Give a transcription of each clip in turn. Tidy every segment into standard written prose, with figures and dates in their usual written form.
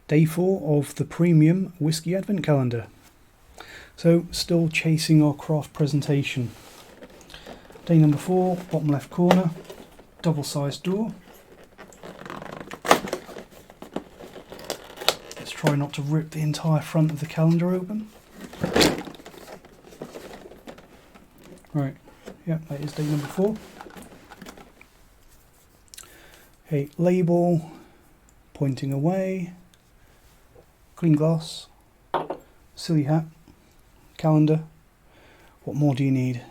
Day 4 of the premium Whisky Advent Calendar. So, still chasing our craft presentation. Day number 4, bottom left corner, double-sized door. Let's try not to rip the entire front of the calendar open. Right, yeah, that is day number 4. Okay, label, pointing away, clean glass, silly hat, calendar. What more do you need?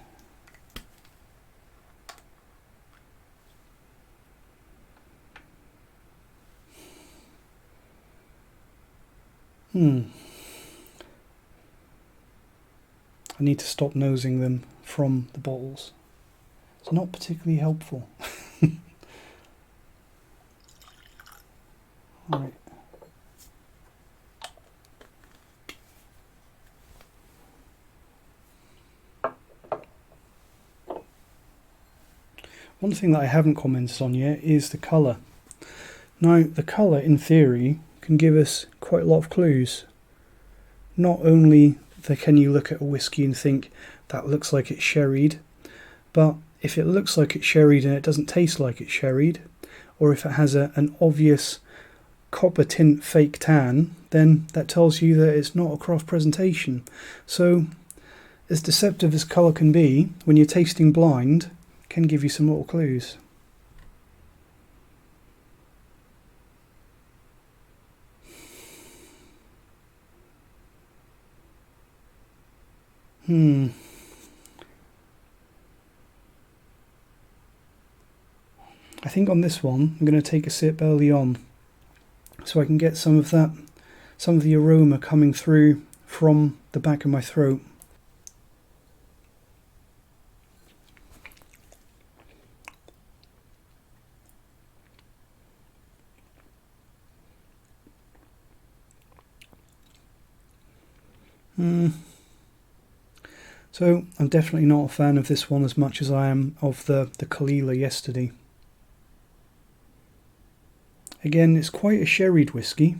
I need to stop nosing them from the bottles. It's not particularly helpful. Right. One thing that I haven't commented on yet is the colour. Now, the colour, in theory, can give us quite a lot of clues. Not only can you look at a whiskey and think, that looks like it's sherried, but if it looks like it's sherried and it doesn't taste like it's sherried, or if it has an obvious copper tint fake tan, then that tells you that it's not a craft presentation. So, as deceptive as colour can be, when you're tasting blind, can give you some little clues. I think on this one I'm going to take a sip early on so I can get some of the aroma coming through from the back of my throat. So I'm definitely not a fan of this one as much as I am of the Kalila yesterday. Again, it's quite a sherried whiskey.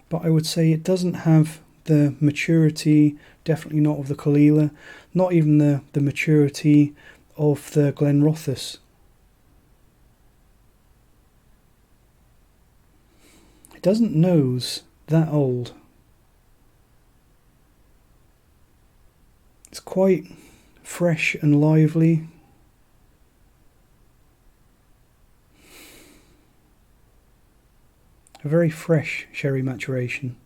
But I would say it doesn't have the maturity, definitely not of the Kalila, not even the maturity of the Glenrothes. It doesn't nose that old. It's quite fresh and lively. A very fresh sherry maturation.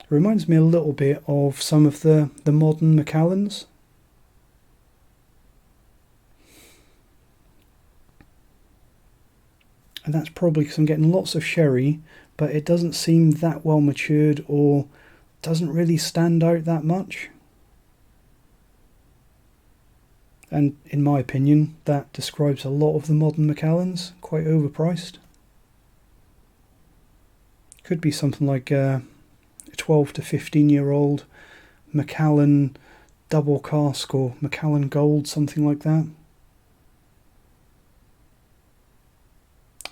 It reminds me a little bit of some of the modern Macallans. And that's probably because I'm getting lots of sherry, but it doesn't seem that well matured or doesn't really stand out that much. And in my opinion, that describes a lot of the modern Macallans, quite overpriced. Could be something like a 12 to 15 year old Macallan double cask or Macallan Gold, something like that.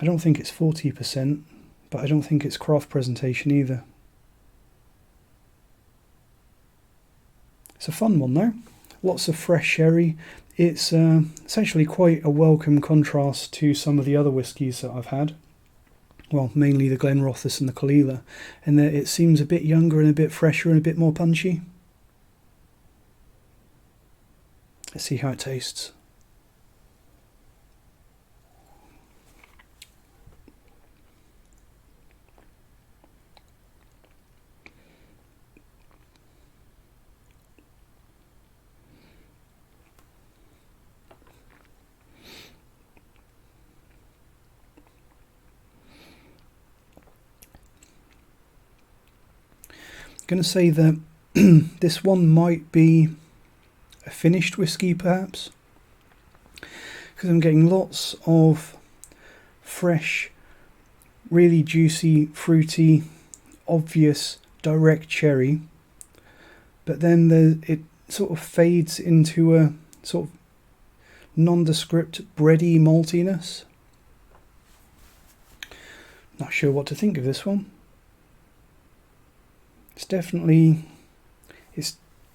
I don't think it's 40%, but I don't think it's craft presentation either. It's a fun one though. Lots of fresh sherry. It's actually quite a welcome contrast to some of the other whiskies that I've had. Well, mainly the Glenrothes and the Kalila, and that it seems a bit younger and a bit fresher and a bit more punchy. Let's see how it tastes. Going to say that this one might be a finished whiskey perhaps, because I'm getting lots of fresh, really juicy, fruity, obvious, direct cherry, but then it sort of fades into a sort of nondescript bready maltiness. Not sure what to think of this one. It's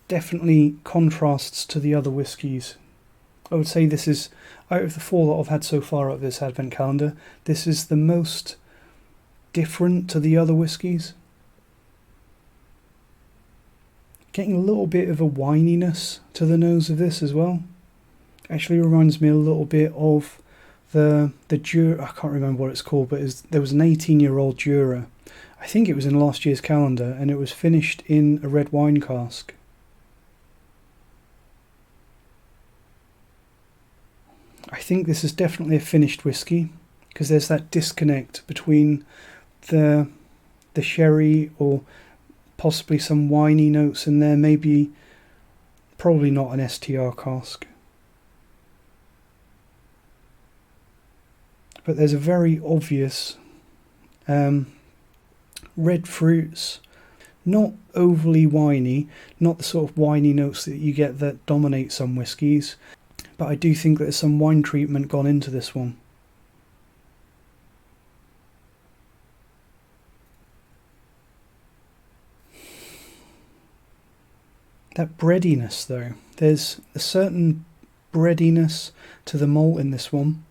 definitely contrasts to the other whiskies. I would say this is, out of the 4 that I've had so far of this advent calendar, this is the most different to the other whiskies. Getting a little bit of a wininess to the nose of this as well. Actually reminds me a little bit of the Jura. I can't remember what it's called, but there was an 18-year-old Jura. I think it was in last year's calendar, and it was finished in a red wine cask. I think this is definitely a finished whiskey, because there's that disconnect between the sherry or possibly some winey notes in there. Probably not an STR cask. But there's a very obvious red fruits, not overly winey, not the sort of winey notes that you get that dominate some whiskies, but I do think that there's some wine treatment gone into this one. That breadiness though, there's a certain breadiness to the malt in this one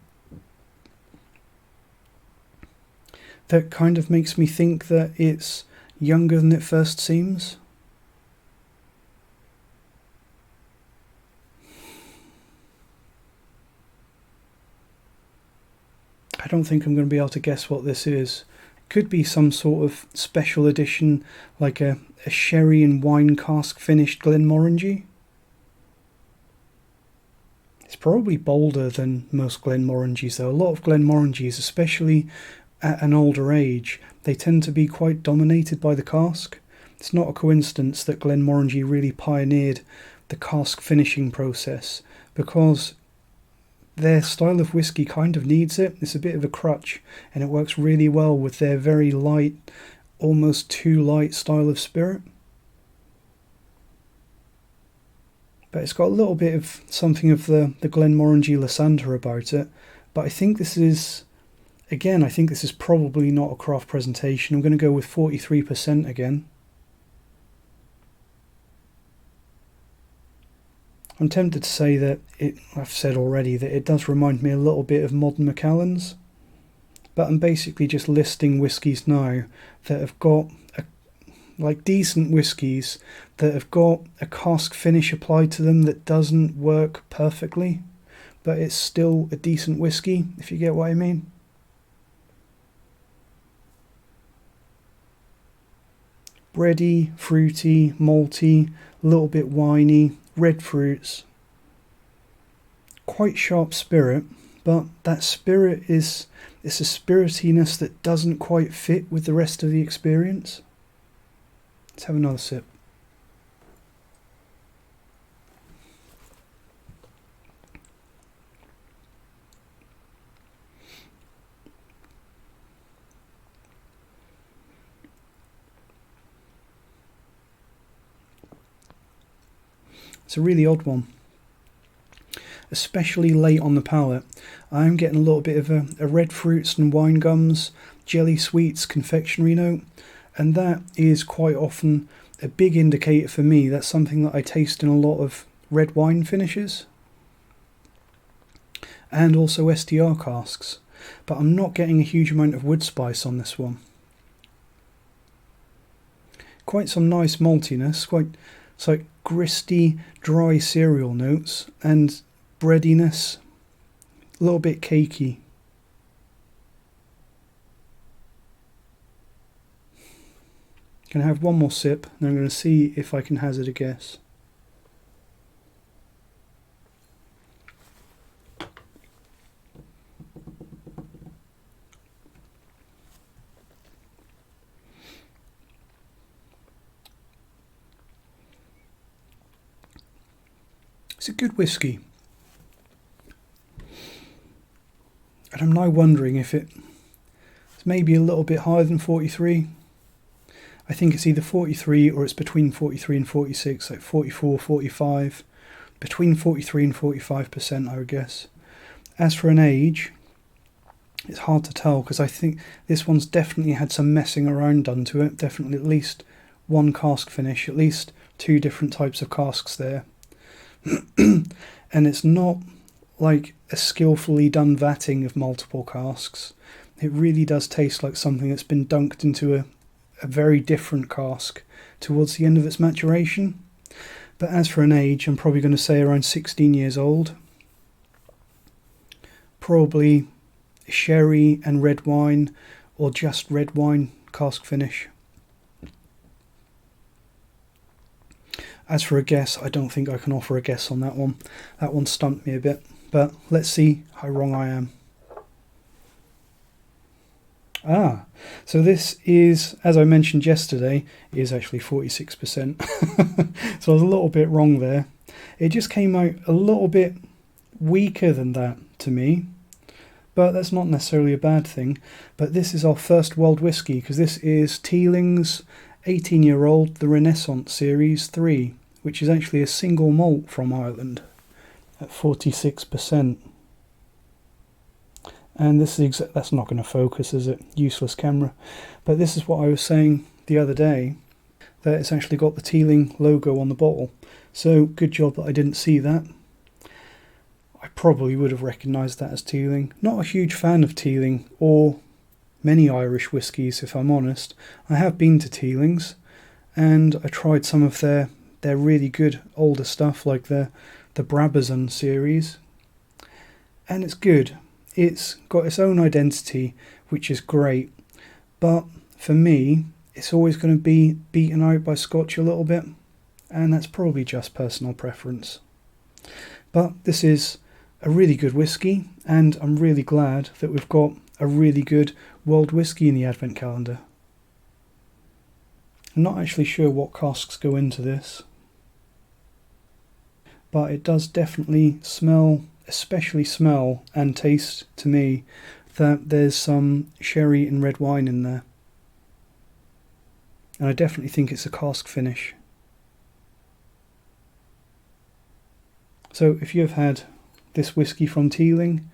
that kind of makes me think that it's younger than it first seems. I don't think I'm going to be able to guess what this is. It could be some sort of special edition, like a sherry and wine cask finished Glenmorangie. It's probably bolder than most Glenmorangies though. A lot of Glenmorangies, especially at an older age, they tend to be quite dominated by the cask. It's not a coincidence that Glenmorangie really pioneered the cask finishing process, because their style of whiskey kind of needs it. It's a bit of a crutch, and it works really well with their very light, almost too light style of spirit. But it's got a little bit of something of the Glenmorangie Lysandra about it. But I think this is, again, I think this is probably not a craft presentation. I'm going to go with 43% again. I'm tempted to say that I've said already that it does remind me a little bit of modern Macallan's, but I'm basically just listing whiskies now that have got decent whiskies that have got a cask finish applied to them that doesn't work perfectly, but it's still a decent whiskey, if you get what I mean. Bready, fruity, malty, a little bit winey, red fruits, quite sharp spirit, but that spirit it's a spiritiness that doesn't quite fit with the rest of the experience. Let's have another sip. It's a really odd one, especially late on the palate. I'm getting a little bit of a red fruits and wine gums, jelly sweets, confectionery note, and that is quite often a big indicator for me. That's something that I taste in a lot of red wine finishes and also STR casks, but I'm not getting a huge amount of wood spice on this one. Quite some nice maltiness, it's like gristy, dry cereal notes, and breadiness, a little bit cakey. Gonna have one more sip, and I'm going to see if I can hazard a guess. It's a good whiskey, and I'm now wondering if it's maybe a little bit higher than 43. I think it's either 43 or it's between 43 and 46, like 44, 45. between 43 and 45%, I would guess. As for an age, it's hard to tell because I think this one's definitely had some messing around done to it. Definitely at least one cask finish, at least 2 different types of casks there. And it's not like a skillfully done vatting of multiple casks. It really does taste like something that's been dunked into a very different cask towards the end of its maturation. But as for an age, I'm probably going to say around 16 years old. Probably sherry and red wine, or just red wine cask finish. As for a guess, I don't think I can offer a guess on that one. That one stumped me a bit, but let's see how wrong I am. So this is, as I mentioned yesterday, is actually 46%. So I was a little bit wrong there. It just came out a little bit weaker than that to me, but that's not necessarily a bad thing. But this is our first world whiskey, because this is Teeling's 18-year-old, the Renaissance Series 3, which is actually a single malt from Ireland at 46%. And this is that's not going to focus, is it? Useless camera. But this is what I was saying the other day, that it's actually got the Teeling logo on the bottle. So good job that I didn't see that. I probably would have recognised that as Teeling. Not a huge fan of Teeling or many Irish whiskies, if I'm honest. I have been to Teeling's and I tried some of their really good older stuff, like the Brabazon series, and it's good. It's got its own identity, which is great, but for me it's always going to be beaten out by Scotch a little bit, and that's probably just personal preference. But this is a really good whiskey, and I'm really glad that we've got a really good world whiskey in the advent calendar. I'm not actually sure what casks go into this, but it does definitely smell, especially smell and taste to me, that there's some sherry and red wine in there. And I definitely think it's a cask finish. So if you've had this whiskey from Teeling,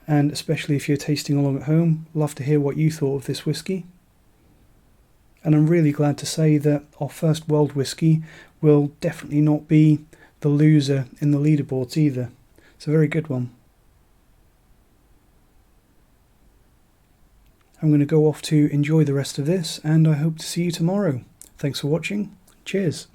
and especially if you're tasting along at home, love to hear what you thought of this whiskey. And I'm really glad to say that our first world whiskey will definitely not be the loser in the leaderboards either. It's a very good one. I'm going to go off to enjoy the rest of this, and I hope to see you tomorrow. Thanks for watching. Cheers.